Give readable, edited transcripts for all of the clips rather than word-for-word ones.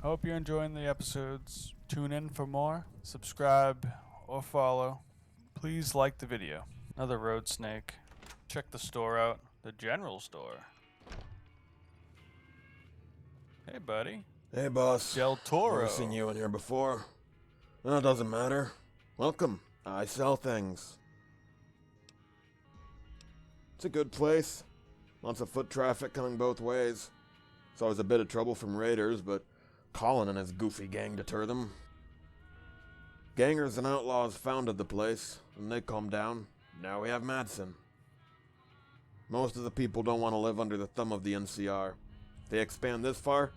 Hope you're enjoying the episodes. Tune in for more. Subscribe or follow. Please like the video. Another road snake. Check the store out. The general store. Hey, buddy. Hey, boss. Del Toro. Never seen you in here before. Well, it doesn't matter. Welcome. I sell things. It's a good place. Lots of foot traffic coming both ways. It's always a bit of trouble from raiders, but Colin and his goofy gang deter them. Gangers and outlaws founded the place, and they calmed down. Now we have Madsen. Most of the people don't want to live under the thumb of the NCR. If they expand this far,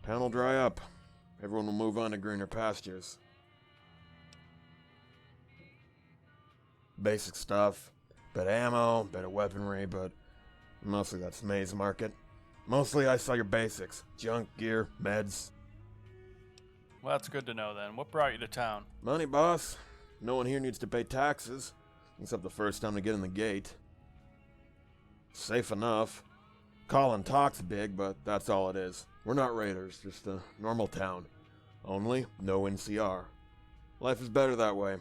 town will dry up. Everyone will move on to greener pastures. Basic stuff. Bit of ammo, bit of weaponry, but mostly that's May's market. Mostly I sell your basics. Junk, gear, meds. Well, that's good to know then. What brought you to town? Money, boss. No one here needs to pay taxes, except the first time to get in the gate. Safe enough. Colin talks big, but that's all it is. We're not raiders, just a normal town. Only no NCR. Life is better that way.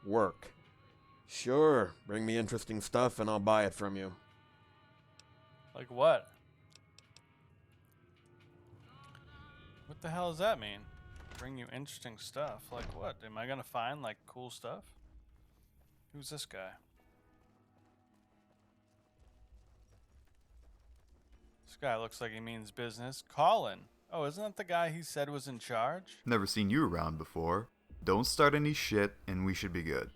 Work. Sure, bring me interesting stuff and I'll buy it from you. Like what? What the hell does that mean? Bring you interesting stuff? Like what? Am I gonna find like cool stuff? Who's this guy? This guy looks like he means business. Colin. Oh, isn't that the guy he said was in charge? Never seen you around before. Don't start any shit and we should be good.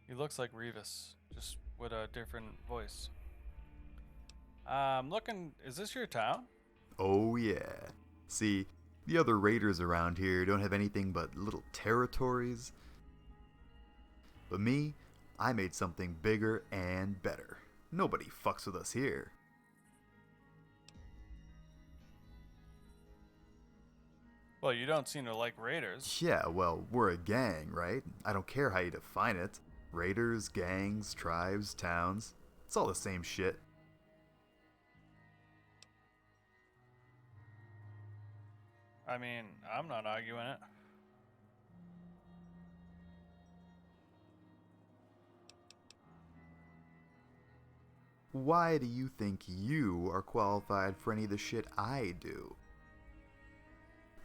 He looks like Revis, just with a different voice. Looking, is this your town? Oh yeah. See, the other raiders around here don't have anything but little territories. But me, I made something bigger and better. Nobody fucks with us here. Well, you don't seem to like raiders. Yeah, well, we're a gang, right? I don't care how you define it. Raiders, gangs, tribes, towns. It's all the same shit. I mean, I'm not arguing it. Why do you think you are qualified for any of the shit I do?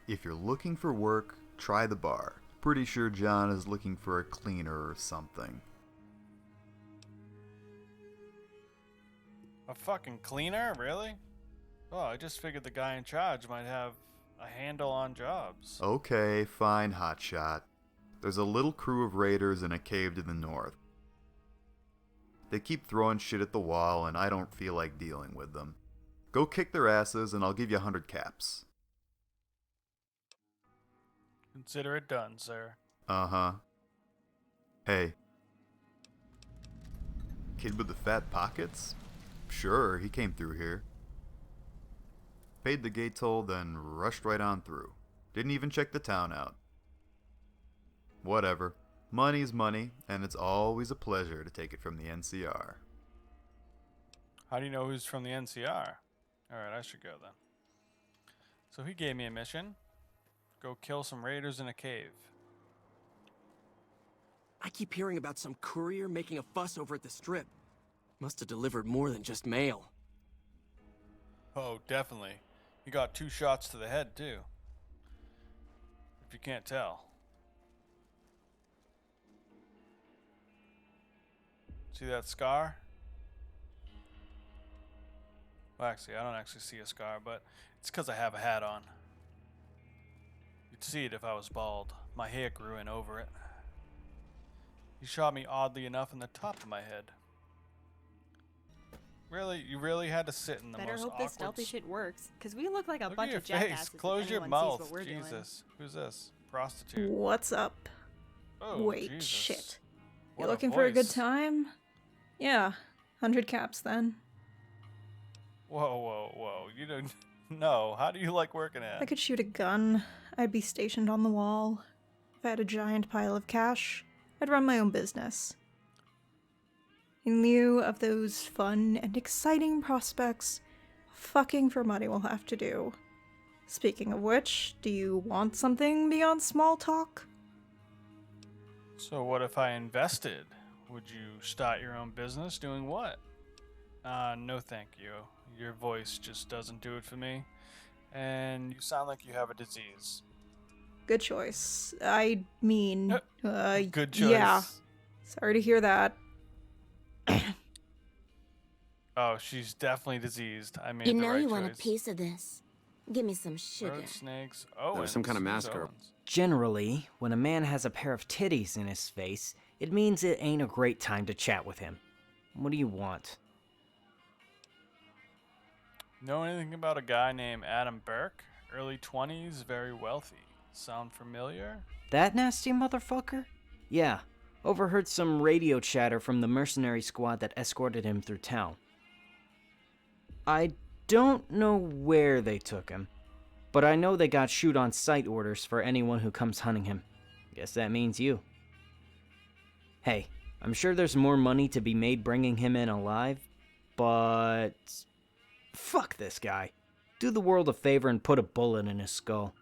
If you're looking for work, try the bar. Pretty sure John is looking for a cleaner or something. A fucking cleaner? Really? Oh, I just figured the guy in charge might have a handle on jobs. Okay, fine, hotshot. There's a little crew of raiders in a cave to the north. They keep throwing shit at the wall and I don't feel like dealing with them. Go kick their asses and I'll give you 100 caps. Consider it done, sir. Uh-huh. Hey. Kid with the fat pockets? Sure, he came through here. Paid the gate toll, then rushed right on through. Didn't even check the town out. Whatever. Money's money, and it's always a pleasure to take it from the NCR. How do you know who's from the NCR? Alright, I should go then. So he gave me a mission. Go kill some raiders in a cave. I keep hearing about some courier making a fuss over at the strip. Must have delivered more than just mail. Oh, definitely. He got 2 shots to the head, too. If you can't tell. See that scar? Well, actually, I don't actually see a scar, but it's because I have a hat on. You'd see it if I was bald. My hair grew in over it. He shot me oddly enough in the top of my head. Really? You really had to sit in the Better most hope awkward... this stealthy shit works, because we look like a Look bunch at of your face. jackasses. Close if your anyone sees mouth. what we're doing. Jesus. Who's this? Prostitute. What's up? Oh, Wait, Jesus. shit. What You looking for a good voice. time? Yeah, 100 caps then. Whoa, whoa, whoa. You don't... No, how do you like working at? I could shoot a gun. I'd be stationed on the wall. If I had a giant pile of cash, I'd run my own business. In lieu of those fun and exciting prospects, fucking for money will have to do. Speaking of which, do you want something beyond small talk? So what if I invested? Would you start your own business doing what? No thank you. Your voice just doesn't do it for me. And you sound like you have a disease. Good choice. I mean, Good choice. yeah. Sorry to hear that. Oh, she's definitely diseased. I made You the know right you choice. want a piece of this. Give me some sugar. Road snakes. Oh, There's some kind of massacre. Generally, when a man has a pair of titties in his face, it means it ain't a great time to chat with him. What do you want? Know anything about a guy named Adam Burke? Early 20s, very wealthy. Sound familiar? That nasty motherfucker? Yeah, overheard some radio chatter from the mercenary squad that escorted him through town. I don't know where they took him, but I know they got shoot-on-sight orders for anyone who comes hunting him. Guess that means you. Hey, I'm sure there's more money to be made bringing him in alive, but... fuck this guy. Do the world a favor and put a bullet in his skull.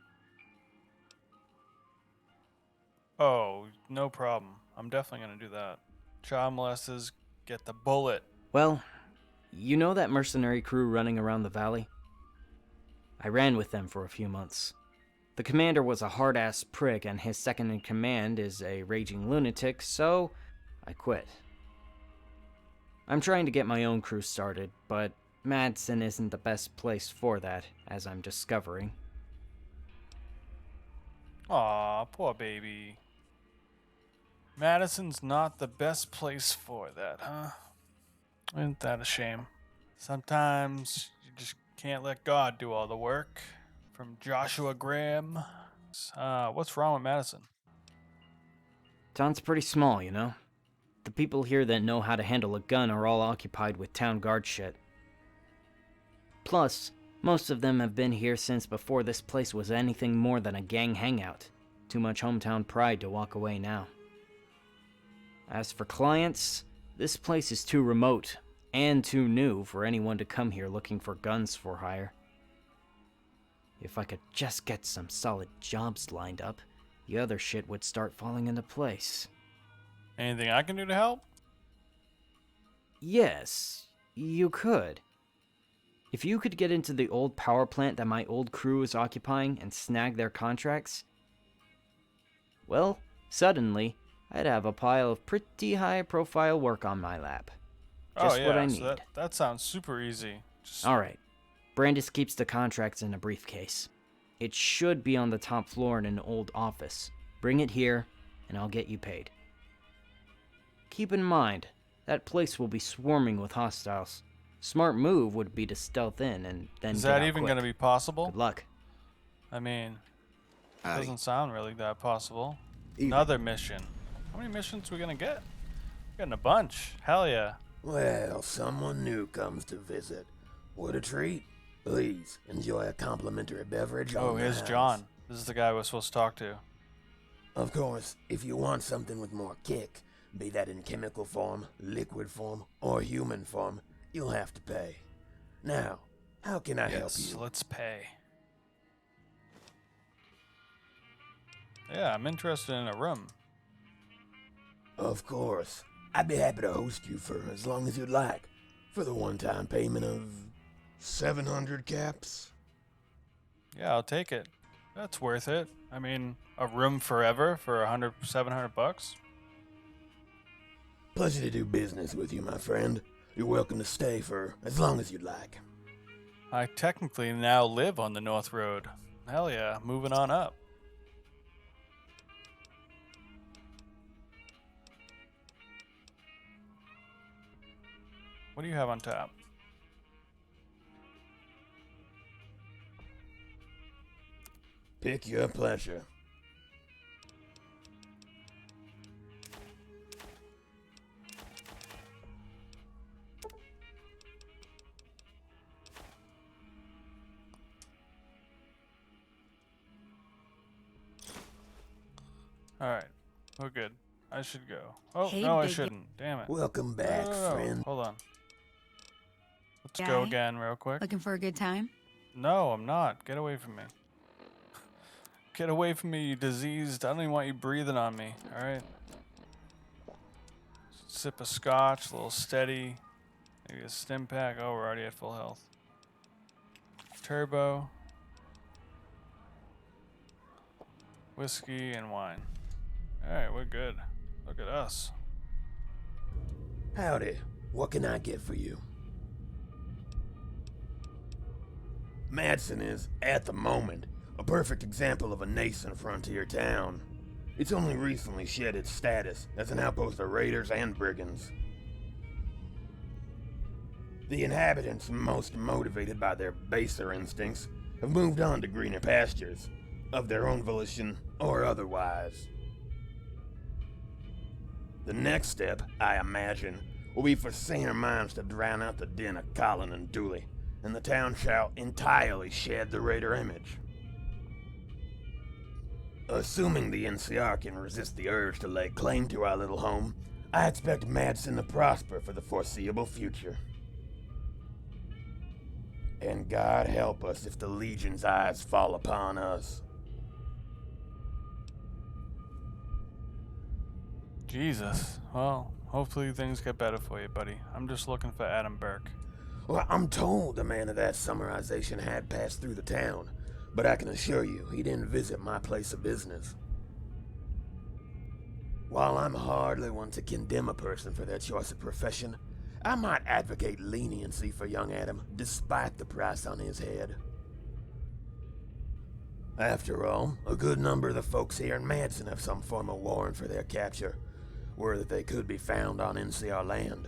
Oh, no problem. I'm definitely gonna do that. Child molesters, get the bullet. Well, you know that mercenary crew running around the valley? I ran with them for a few months. The commander was a hard-ass prick and his second-in-command is a raging lunatic, so I quit. I'm trying to get my own crew started, but Madsen isn't the best place for that, as I'm discovering. Aw, poor baby. Madison's not the best place for that, huh? Isn't that a shame? Sometimes you just can't let God do all the work. From Joshua Graham. What's wrong with Madison? Town's pretty small, you know? The people here that know how to handle a gun are all occupied with town guard shit. Plus, most of them have been here since before this place was anything more than a gang hangout. Too much hometown pride to walk away now. As for clients, this place is too remote and too new for anyone to come here looking for guns for hire. If I could just get some solid jobs lined up, the other shit would start falling into place. Anything I can do to help? Yes, you could. If you could get into the old power plant that my old crew is occupying and snag their contracts, well, suddenly, I'd have a pile of pretty high-profile work on my lap. Just what I need. So that sounds super easy. Alright. Brandis keeps the contracts in a briefcase. It should be on the top floor in an old office. Bring it here, and I'll get you paid. Keep in mind, that place will be swarming with hostiles. Smart move would be to stealth in and then Is get that out even quick. going to be possible? Good luck. I mean, it Howdy. doesn't sound really that possible. Even. Another mission. How many missions we going to get? We're getting a bunch. Hell yeah. Well, someone new comes to visit. What a treat. Please, enjoy a complimentary beverage Oh, on the here's house. John. This is the guy we're supposed to talk to. Of course, if you want something with more kick, be that in chemical form, liquid form, or human form, you'll have to pay. Now, how can I help Yes, you? let's pay. Yeah, I'm interested in a room. Of course. I'd be happy to host you for as long as you'd like. For the one-time payment of 700 caps. Yeah, I'll take it. That's worth it. I mean, a room forever for 700 bucks. Pleasure to do business with you, my friend. You're welcome to stay for as long as you'd like. I technically now live on the North Road. Hell yeah, moving on up. What do you have on tap? Pick your pleasure. Alright, we're good. I should go. Oh, Hey, no, I big shouldn't. Damn it. Welcome No, back, no, no, no. friend. Hold on. Let's go Guy? again real quick. Looking for a good time? No, I'm not. Get away from me. Get away from me, you diseased. I don't even want you breathing on me, alright? Sip of scotch, a little steady. Maybe a stim pack. Oh, we're already at full health. Turbo. Whiskey and wine. Alright, we're good. Look at us. Howdy. What can I get for you? Madsen is, at the moment, a perfect example of a nascent frontier town. It's only recently shed its status as an outpost of raiders and brigands. The inhabitants, most motivated by their baser instincts, have moved on to greener pastures, of their own volition or otherwise. The next step, I imagine, will be for saner minds to drown out the din of Colin and Dooley, and the town shall entirely shed the raider image. Assuming the NCR can resist the urge to lay claim to our little home, I expect Madsen to prosper for the foreseeable future. And God help us if the Legion's eyes fall upon us. Jesus. Well, hopefully things get better for you, buddy. I'm just looking for Adam Burke. Well, I'm told the man of that summarization had passed through the town, but I can assure you he didn't visit my place of business. While I'm hardly one to condemn a person for their choice of profession, I might advocate leniency for young Adam, despite the price on his head. After all, a good number of the folks here in Madsen have some form of warrant for their capture, word that they could be found on NCR land.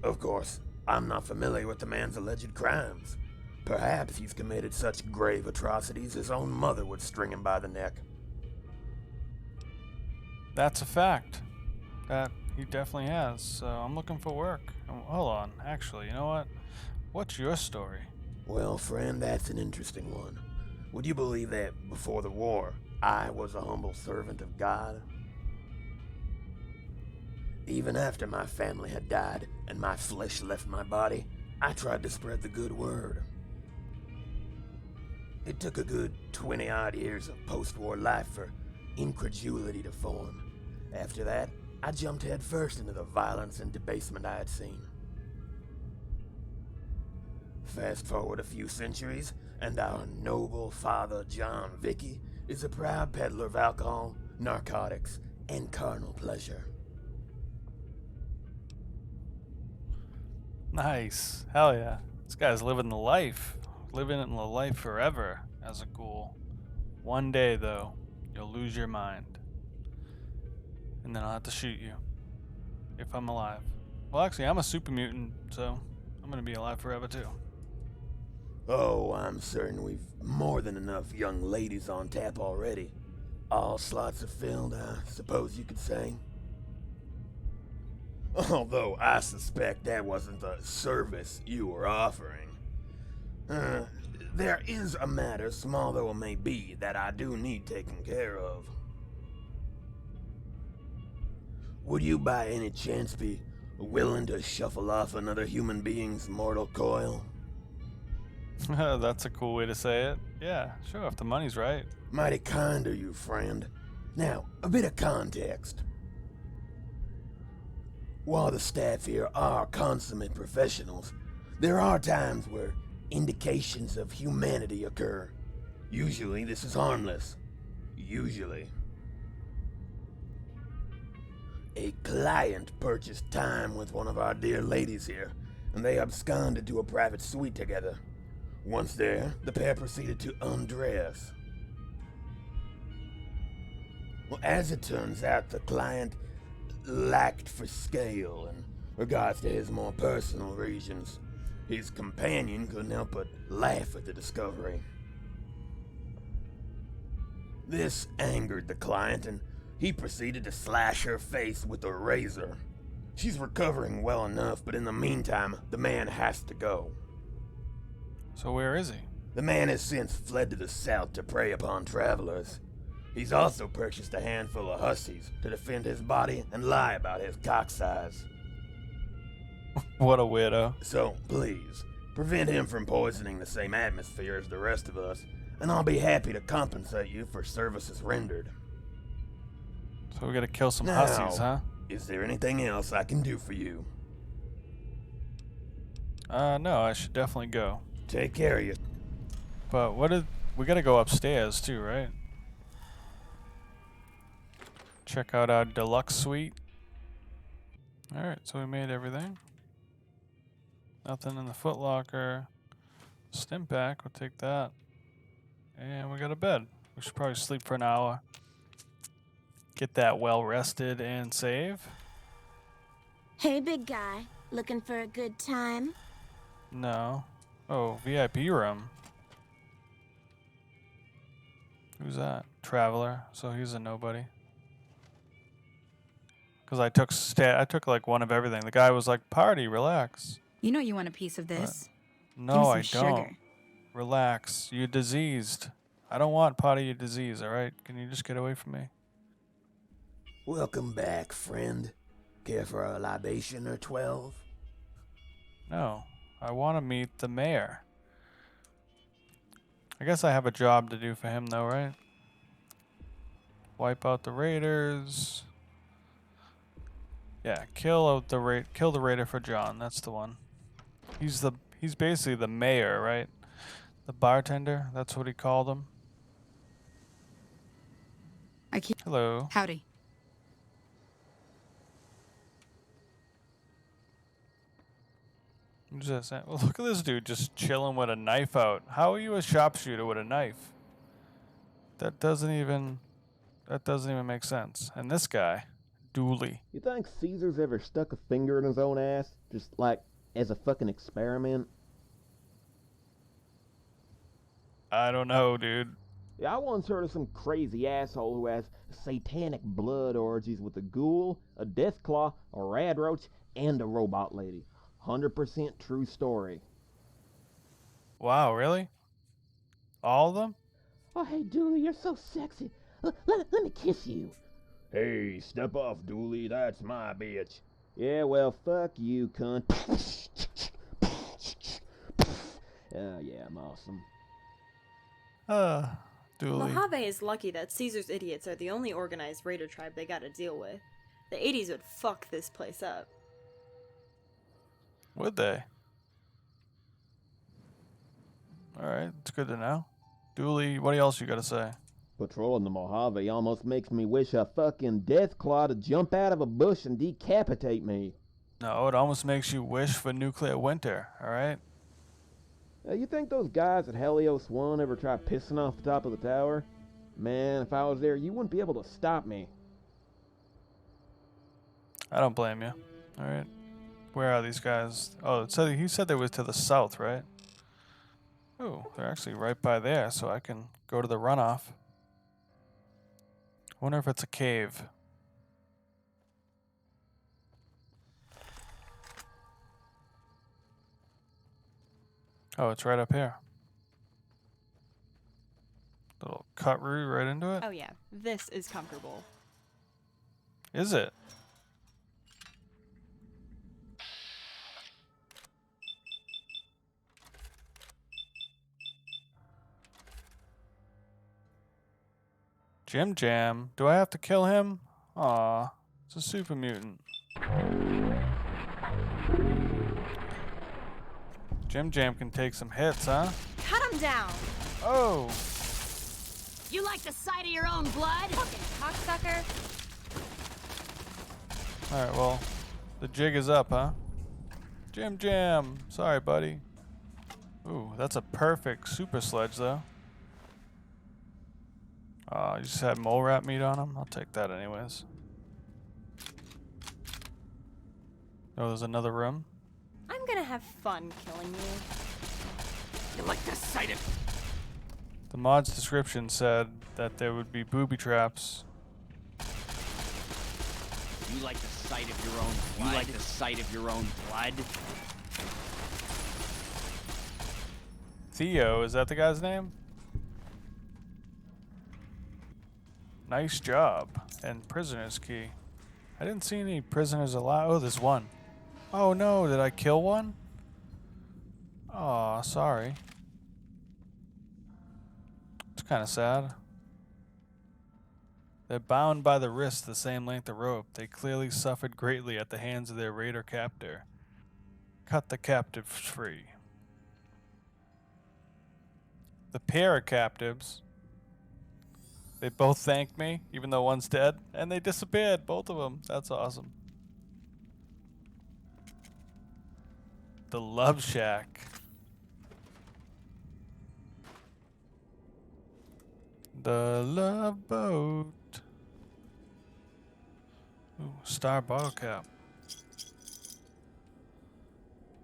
Of course, I'm not familiar with the man's alleged crimes. Perhaps he's committed such grave atrocities his own mother would string him by the neck. That's a fact. That he definitely has. So I'm looking for work. Hold on. Actually, you know what? What's your story? Well, friend, that's an interesting one. Would you believe that before the war, I was a humble servant of God? Even after my family had died and my flesh left my body, I tried to spread the good word. It took a good 20-odd years of post-war life for incredulity to form. After that, I jumped headfirst into the violence and debasement I had seen. Fast forward a few centuries, and our noble father, John Vicky, is a proud peddler of alcohol, narcotics, and carnal pleasure. Nice. Hell yeah. This guy's living the life. Living in the life forever as a ghoul. One day, though, you'll lose your mind. And then I'll have to shoot you. If I'm alive. Well, actually, I'm a super mutant, so I'm gonna be alive forever, too. Oh, I'm certain we've more than enough young ladies on tap already. All slots are filled, I suppose you could say. Although I suspect that wasn't the service you were offering. There is a matter, small though it may be, that I do need taken care of. Would you by any chance be willing to shuffle off another human being's mortal coil? That's a cool way to say it. Yeah, sure, if the money's right. Mighty kind of you, friend. Now, a bit of context. While the staff here are consummate professionals, there are times where indications of humanity occur. Usually this is harmless. Usually. A client purchased time with one of our dear ladies here, and they absconded to a private suite together. Once there, the pair proceeded to undress. Well, as it turns out, the client lacked for scale in regards to his more personal regions. His companion couldn't help but laugh at the discovery. This angered the client, and he proceeded to slash her face with a razor. She's recovering well enough, but in the meantime, the man has to go. So where is he? The man has since fled to the south to prey upon travelers. He's also purchased a handful of hussies to defend his body and lie about his cock size. What a weirdo. So, please, prevent him from poisoning the same atmosphere as the rest of us, and I'll be happy to compensate you for services rendered. So we gotta kill some Now, hussies, huh? Is there anything else I can do for you? No, I should definitely go. Take care of you. But we gotta go upstairs too, right? Check out our deluxe suite. Alright, so we made everything. Nothing in the footlocker. Stim pack, we'll take that. And we got a bed. We should probably sleep for an hour. Get that well rested and save. Hey, big guy. Looking for a good time? No. Oh, VIP room. Who's that? Traveler. So he's a nobody. Because I took like one of everything. The guy was like, "Party, relax." You know you want a piece of this. No, I Give me don't. some sugar. Relax. You're diseased. I don't want part of your disease, alright? Can you just get away from me? Welcome back, friend. Care for a libation or 12? No. I want to meet the mayor. I guess I have a job to do for him, though, right? Wipe out the raiders. Yeah, kill the raider for John. That's the one. He's basically the mayor, right? The bartender. That's what he called him. Hello. Howdy. Who's this? Well, look at this dude just chilling with a knife out. How are you a sharpshooter with a knife? That doesn't even make sense. And this guy, Dooley. You think Caesar's ever stuck a finger in his own ass? Just like as a fucking experiment? I don't know, dude. Yeah, I once heard of some crazy asshole who has satanic blood orgies with a ghoul, a deathclaw, a radroach, and a robot lady. 100% true story. Wow, really? All of them? Oh, hey, Dooley, you're so sexy. Let me kiss you. Hey, step off, Dooley. That's my bitch. Yeah, well, fuck you, cunt. Yeah, I'm awesome. Dooley. Mojave is lucky that Caesar's idiots are the only organized raider tribe they gotta deal with. The 80s would fuck this place up. Would they? Alright, it's good to know. Dooley, what else you gotta say? Patrolling the Mojave almost makes me wish a fucking deathclaw to jump out of a bush and decapitate me. No, it almost makes you wish for nuclear winter, alright? You think those guys at Helios 1 ever try pissing off the top of the tower? Man, if I was there, you wouldn't be able to stop me. I don't blame you. Alright. Where are these guys? Oh, he said they was to the south, right? Oh, they're actually right by there, so I can go to the runoff. Wonder if it's a cave. Oh, it's right up here. Little cut route right into it. Oh yeah, this is comfortable. Is it? Jim Jam. Do I have to kill him? Aw, it's a super mutant. Jim Jam can take some hits, huh? Cut him down! Oh! You like the sight of your own blood? Fucking cocksucker! Alright, well, the jig is up, huh? Jim Jam! Sorry, buddy. Ooh, that's a perfect super sledge, though. You just had mole rat meat on him? I'll take that anyways. Oh, there's another room. I'm gonna have fun killing you. You like the sight of... The mod's description said that there would be booby traps. You like the sight of your own blood? You like the sight of your own blood? Theo, is that the guy's name? Nice job. And prisoner's key. I didn't see any prisoners alive. Oh, there's one. Oh no, did I kill one? Aw, sorry. It's kind of sad. They're bound by the wrist the same length of rope. They clearly suffered greatly at the hands of their raider captor. Cut the captives free. The pair of captives, they both thanked me, even though one's dead, and they disappeared, both of them. That's awesome. The Love Shack. The Love Boat. Ooh, star bottle cap.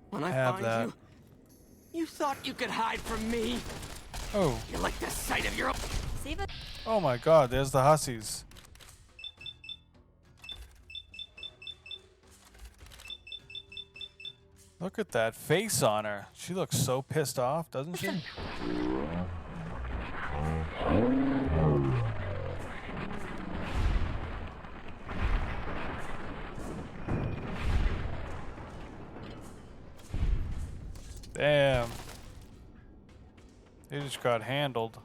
When I Have find that. you thought you could hide from me. Oh. You like the sight of your own. Save it. Oh my god, there's the hussies. Look at that face on her. She looks so pissed off, doesn't she? Damn. They just got handled.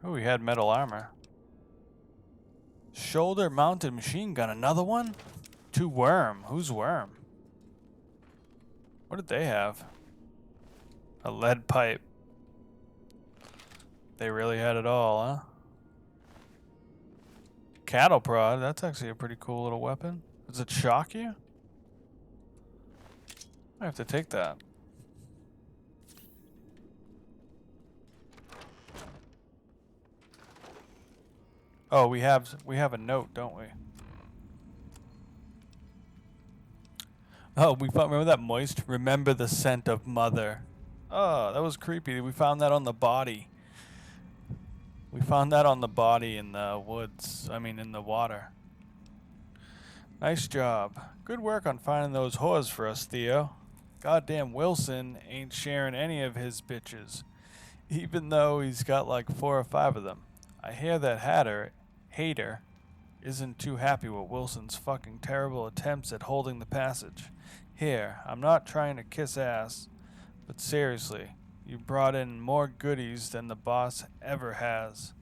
Oh, we had metal armor. Shoulder mounted machine gun, another one? To Worm. Who's Worm? What did they have? A lead pipe. They really had it all, huh? Cattle prod, that's actually a pretty cool little weapon. Does it shock you? I have to take that. Oh, we have a note, don't we? Oh, we found, remember that moist? Remember the scent of mother. Oh, that was creepy. We found that on the body. We found that on the body in the woods. I mean, in the water. Nice job. Good work on finding those whores for us, Theo. Goddamn Wilson ain't sharing any of his bitches. Even though he's got like 4 or 5 of them. I hear that Hater isn't too happy with Wilson's fucking terrible attempts at holding the passage. Here, I'm not trying to kiss ass, but seriously, you brought in more goodies than the boss ever has.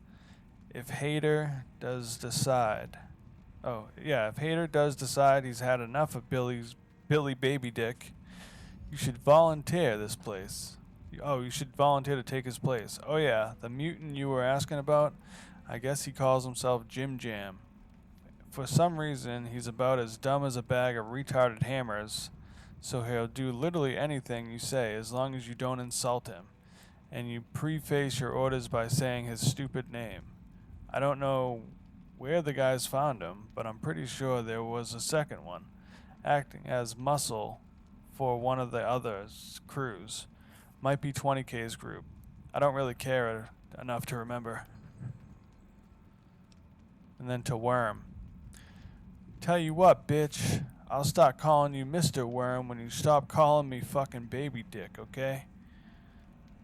If Hater does decide... if Hater does decide he's had enough of Billy Baby Dick, you should volunteer this place. You should volunteer to take his place. Oh yeah, the mutant you were asking about, I guess he calls himself Jim Jam. For some reason, he's about as dumb as a bag of retarded hammers, so he'll do literally anything you say as long as you don't insult him, and you preface your orders by saying his stupid name. I don't know where the guys found him, but I'm pretty sure there was a second one, acting as muscle for one of the others' crews. Might be 20K's group. I don't really care enough to remember. And then to Worm. Tell you what, bitch. I'll start calling you Mr. Worm when you stop calling me fucking Baby Dick, okay?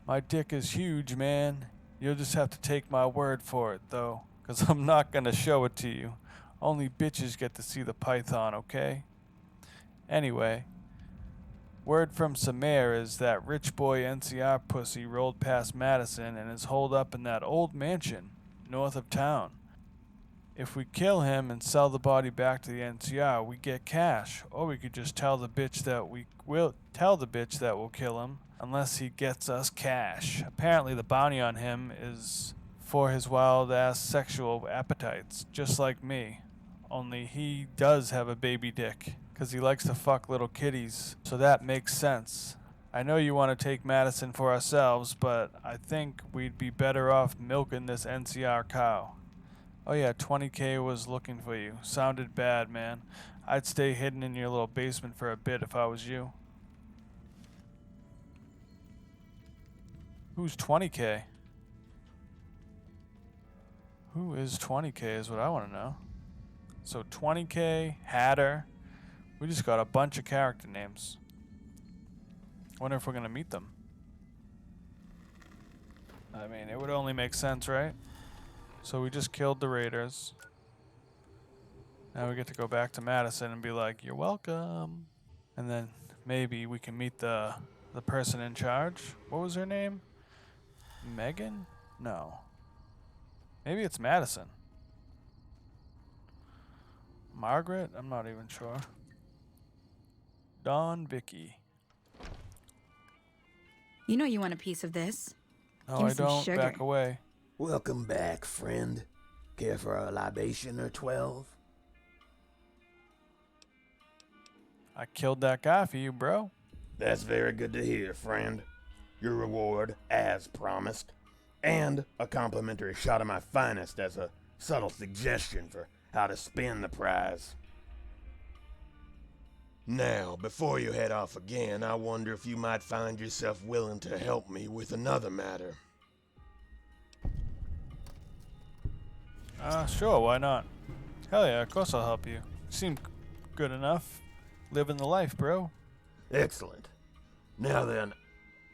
My dick is huge, man. You'll just have to take my word for it, though, 'cause I'm not gonna show it to you. Only bitches get to see the python, okay? Anyway, word from Samir is that rich boy NCR pussy rolled past Madison and is holed up in that old mansion north of town. If we kill him and sell the body back to the NCR, we get cash. Or we could just tell the bitch that we'll kill him unless he gets us cash. Apparently the bounty on him is for his wild ass sexual appetites, just like me. Only he does have a baby dick, 'cause he likes to fuck little kitties. So that makes sense. I know you want to take Madison for ourselves, but I think we'd be better off milking this NCR cow. Oh yeah, 20K was looking for you. Sounded bad, man. I'd stay hidden in your little basement for a bit if I was you. Who's 20K? Who is 20K is what I want to know. So 20K, Hatter, We just got a bunch of character names. Wonder if we're gonna meet them. I mean, it would only make sense, right? So we just killed the raiders. Now we get to go back to Madison and be like, "You're welcome." And then maybe we can meet the person in charge. What was her name? Megan? No. Maybe it's Madison. Margaret? I'm not even sure. Dawn Vicky. You know you want a piece of this. No, Give me I some don't. sugar. Back away. Welcome back, friend. Care for a libation or 12? I killed that guy for you, bro. That's very good to hear, friend. Your reward, as promised, and a complimentary shot of my finest as a subtle suggestion for how to spend the prize. Now, before you head off again, I wonder if you might find yourself willing to help me with another matter. Sure, why not? Hell yeah, of course I'll help you. You seem good enough. Living the life, bro. Excellent. Now then,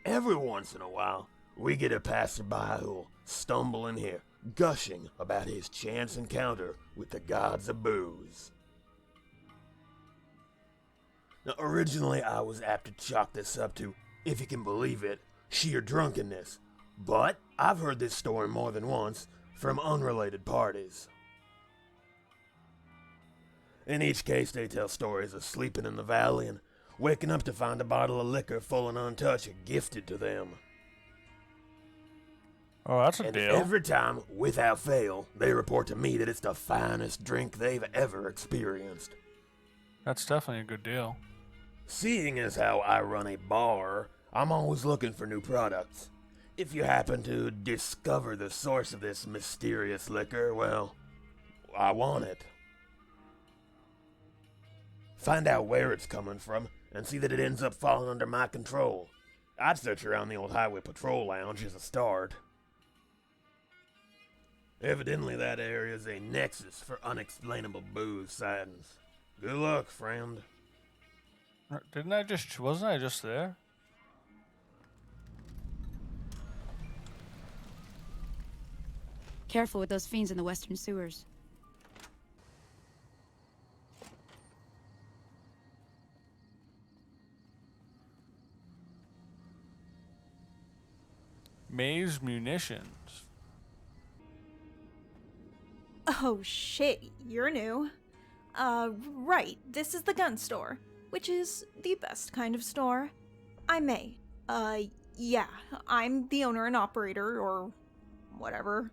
every once in a while, we get a passerby who'll stumble in here, gushing about his chance encounter with the gods of booze. Now, originally I was apt to chalk this up to, if you can believe it, sheer drunkenness. But I've heard this story more than once from unrelated parties. In each case, they tell stories of sleeping in the valley and waking up to find a bottle of liquor full and untouched gifted to them. Oh, that's a And deal. every time, without fail, they report to me that it's the finest drink they've ever experienced. That's definitely a good deal. Seeing as how I run a bar, I'm always looking for new products. If you happen to discover the source of this mysterious liquor, well, I want it. Find out where it's coming from, and see that it ends up falling under my control. I'd search around the old highway patrol lounge as a start. Evidently that area is a nexus for unexplainable booze sightings. Good luck, friend. Wasn't I just there? Careful with those fiends in the western sewers. Maze Munitions. Oh shit, you're new. Right, this is the gun store, which is the best kind of store. I'm May. Yeah, I'm the owner and operator, or whatever.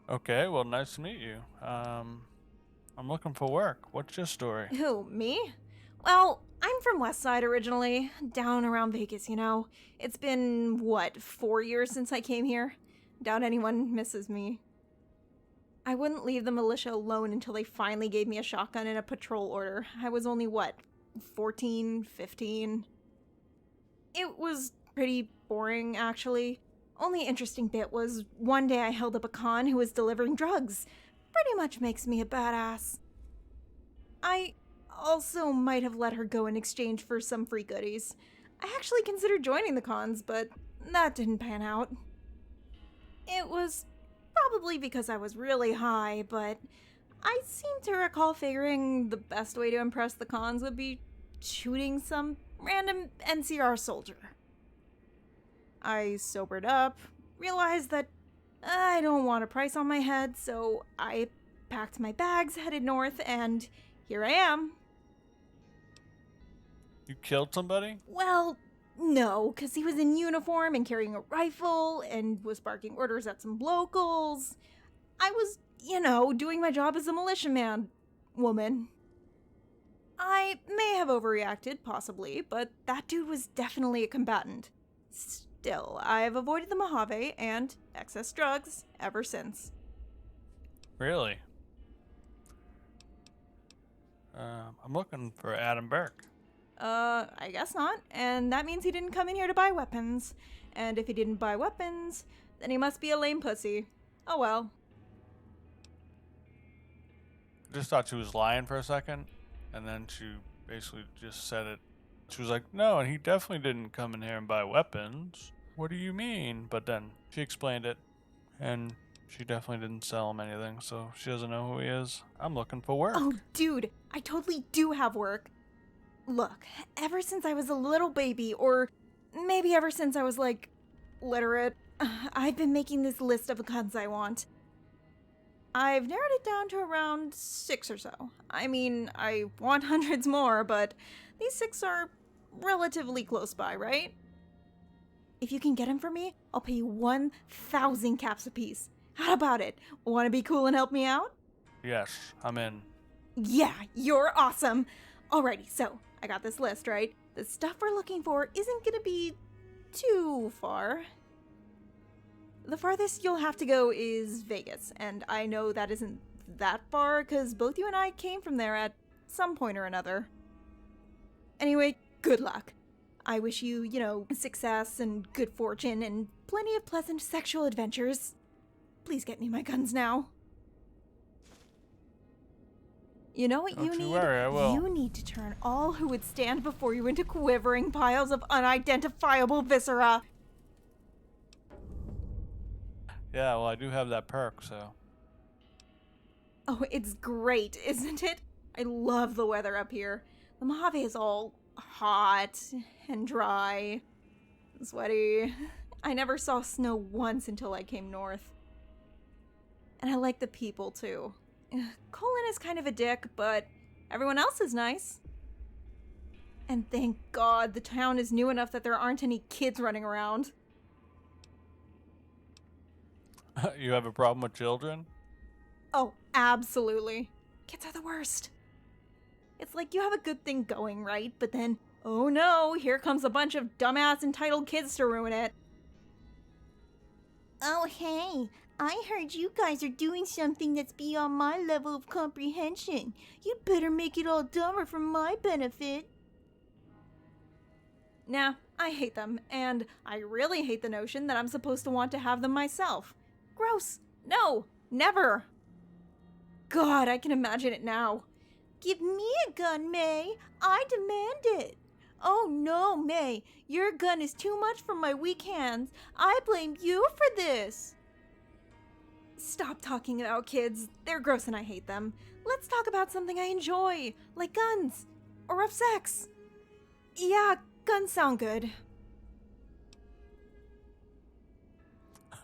Okay, well, nice to meet you. I'm looking for work. What's your story? Who, me? Well, I'm from Westside originally, down around Vegas, you know. It's been, 4 years since I came here? Doubt anyone misses me. I wouldn't leave the militia alone until they finally gave me a shotgun and a patrol order. I was only, 14, 15? It was pretty boring, actually. Only interesting bit was one day I held up a con who was delivering drugs. Pretty much makes me a badass. I also might have let her go in exchange for some free goodies. I actually considered joining the cons, but that didn't pan out. It was probably because I was really high, but I seem to recall figuring the best way to impress the cons would be shooting some random NCR soldier. I sobered up, realized that I don't want a price on my head, so I packed my bags, headed north, and here I am. You killed somebody? Well, no, because he was in uniform and carrying a rifle and was barking orders at some locals. I was, doing my job as a militiaman woman. I may have overreacted, possibly, but that dude was definitely a combatant. Still, I've avoided the Mojave and excess drugs ever since. Really? I'm looking for Adam Burke. I guess not. And that means he didn't come in here to buy weapons. And if he didn't buy weapons, then he must be a lame pussy. Oh well. just thought she was lying for a second, and then she basically just said it. She was like, no, and he definitely didn't come in here and buy weapons. What do you mean? But then she explained it, and she definitely didn't sell him anything, so she doesn't know who he is. I'm looking for work. Oh, dude, I totally do have work. Look, ever since I was a little baby, or maybe ever since I was, like, literate, I've been making this list of guns I want. I've narrowed it down to around 6 or so. I mean, I want hundreds more, but these 6 are relatively close by, right? If you can get them for me, I'll pay you 1,000 caps apiece. How about it? Want to be cool and help me out? Yes, I'm in. Yeah, you're awesome. Alrighty, so I got this list, right? The stuff we're looking for isn't gonna be too far. The farthest you'll have to go is Vegas, and I know that isn't that far because both you and I came from there at some point or another. Anyway, good luck. I wish you, success and good fortune and plenty of pleasant sexual adventures. Please get me my guns now. You know what Don't you you need? worry, I will. You need to turn all who would stand before you into quivering piles of unidentifiable viscera. Yeah, well, I do have that perk, so. Oh, it's great, isn't it? I love the weather up here. The Mojave is all hot and dry and sweaty. I never saw snow once until I came north. And I like the people, too. Colin is kind of a dick, but everyone else is nice. And thank God the town is new enough that there aren't any kids running around. You have a problem with children? Oh, absolutely. Kids are the worst. It's like you have a good thing going, right? But then, oh no, here comes a bunch of dumbass entitled kids to ruin it. Oh, hey, I heard you guys are doing something that's beyond my level of comprehension. You'd better make it all dumber for my benefit. Nah, I hate them, and I really hate the notion that I'm supposed to want to have them myself. Gross. No, never. God, I can imagine it now. Give me a gun, May. I demand it. Oh no, May. Your gun is too much for my weak hands. I blame you for this. Stop talking about kids. They're gross and I hate them. Let's talk about something I enjoy, like guns or rough sex. Yeah, guns sound good.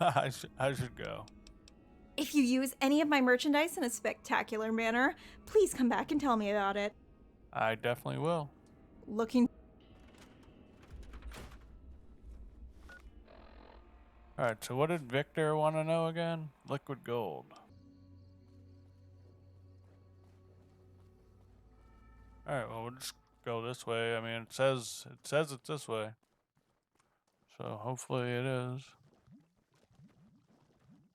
I should go. If you use any of my merchandise in a spectacular manner, please come back and tell me about it. I definitely will. Looking. Alright, so what did Victor want to know again? Liquid gold. Alright, well, we'll just go this way. I mean, it says it's this way. So hopefully it is.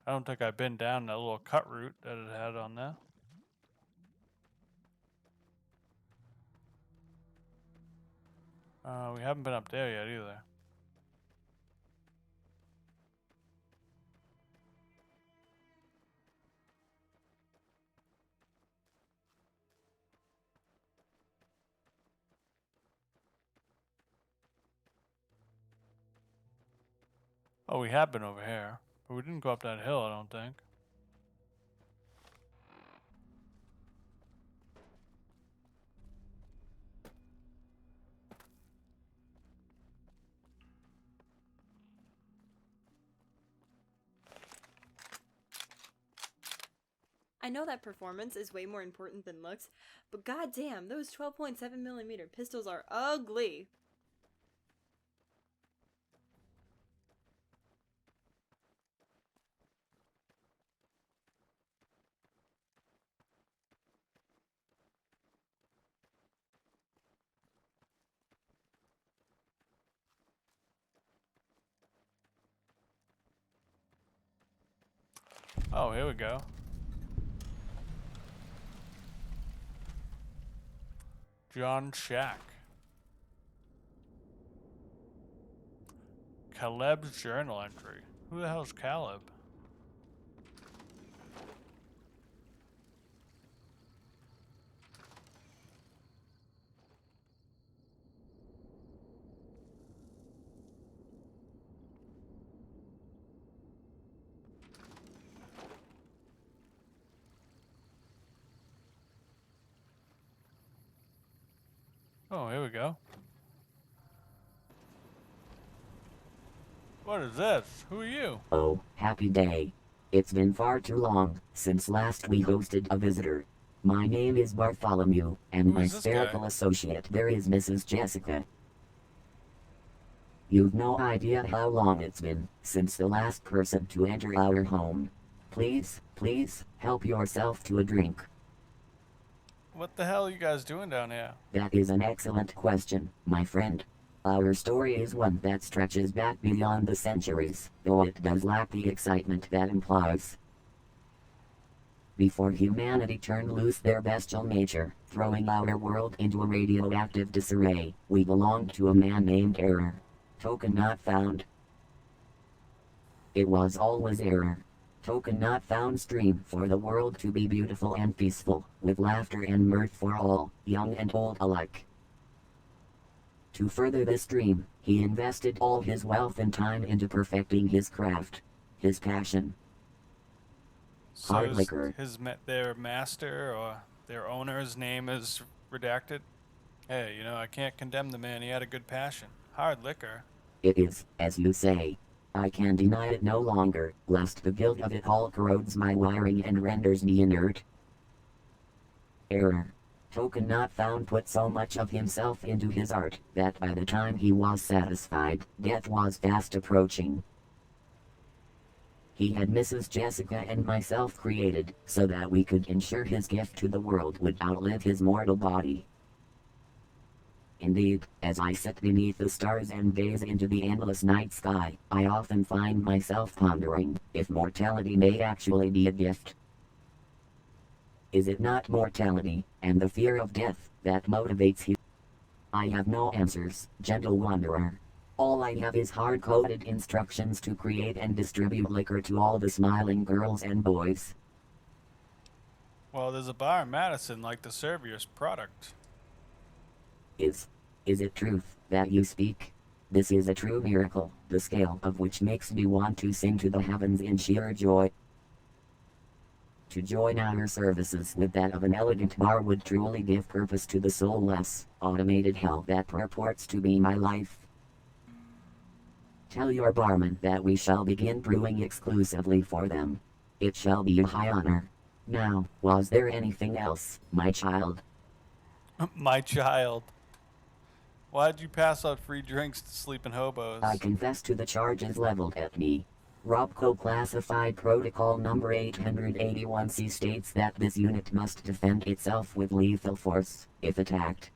I don't think I've been down that little cut route that it had on there. We haven't been up there yet either. Oh, we have been over here, but we didn't go up that hill, I don't think. I know that performance is way more important than looks, but goddamn, those 12.7mm pistols are ugly. Oh, here we go. John Shack. Caleb's journal entry. Who the hell's Caleb? Oh, here we go. What is this? Who are you? Oh, happy day. It's been far too long since last we hosted a visitor. My name is Bartholomew, and Who my is this spherical guy? associate there is Mrs. Jessica. You've no idea how long it's been since the last person to enter our home. Please, please, help yourself to a drink. What the hell are you guys doing down here? That is an excellent question, my friend. Our story is one that stretches back beyond the centuries, though it does lack the excitement that implies. Before humanity turned loose their bestial nature, throwing our world into a radioactive disarray, we belonged to a man named Error. Token not found. It was always Error. Token not found stream for the world to be beautiful and peaceful, with laughter and mirth for all, young and old alike. To further this dream, he invested all his wealth and time into perfecting his craft, his passion. So Hard liquor. their master or their owner's name is redacted? Hey, I can't condemn the man. He had a good passion. Hard liquor. It is, as you say. I can deny it no longer, lest the guilt of it all corrodes my wiring and renders me inert. Error. Token not found put so much of himself into his art, that by the time he was satisfied, death was fast approaching. He had Mrs. Jessica and myself created, so that we could ensure his gift to the world would outlive his mortal body. Indeed, as I sit beneath the stars and gaze into the endless night sky, I often find myself pondering if mortality may actually be a gift. Is it not mortality, and the fear of death, that motivates you? I have no answers, gentle wanderer. All I have is hard-coded instructions to create and distribute liquor to all the smiling girls and boys. Well, there's a bar in Madison like to serve your product. Is it truth that you speak? This is a true miracle, the scale of which makes me want to sing to the heavens in sheer joy. To join our services with that of an elegant bar would truly give purpose to the soulless, automated hell that purports to be my life. Tell your barman that we shall begin brewing exclusively for them. It shall be a high honor. Now, was there anything else, my child? My child. Why'd you pass out free drinks to sleeping hobos? I confess to the charges leveled at me. ROBCO Classified Protocol Number 881C states that this unit must defend itself with lethal force, if attacked.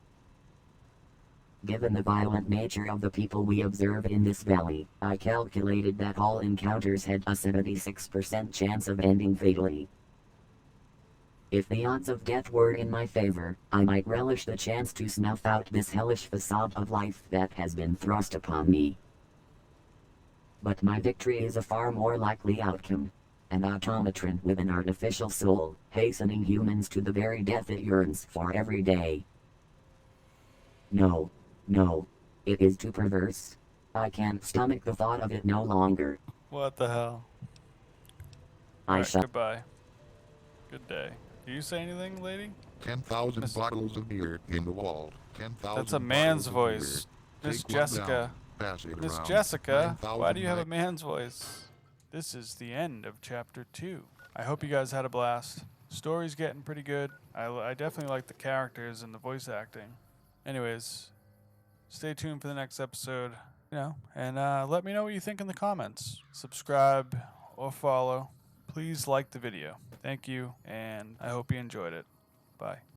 Given the violent nature of the people we observe in this valley, I calculated that all encounters had a 76% chance of ending fatally. If the odds of death were in my favor, I might relish the chance to snuff out this hellish facade of life that has been thrust upon me. But my victory is a far more likely outcome. An automatron with an artificial soul, hastening humans to the very death it yearns for every day. No. It is too perverse. I can't stomach the thought of it no longer. What the hell? Goodbye. Good day. Do you say anything, lady? 10,000 bottles of beer in the wall. 10,000. That's a man's voice. Miss Jessica. Miss Jessica, why do you have a man's voice? This is the end of chapter 2. I hope you guys had a blast. Story's getting pretty good. I definitely like the characters and the voice acting. Anyways, stay tuned for the next episode, and let me know what you think in the comments. Subscribe or follow. Please like the video. Thank you, and I hope you enjoyed it. Bye.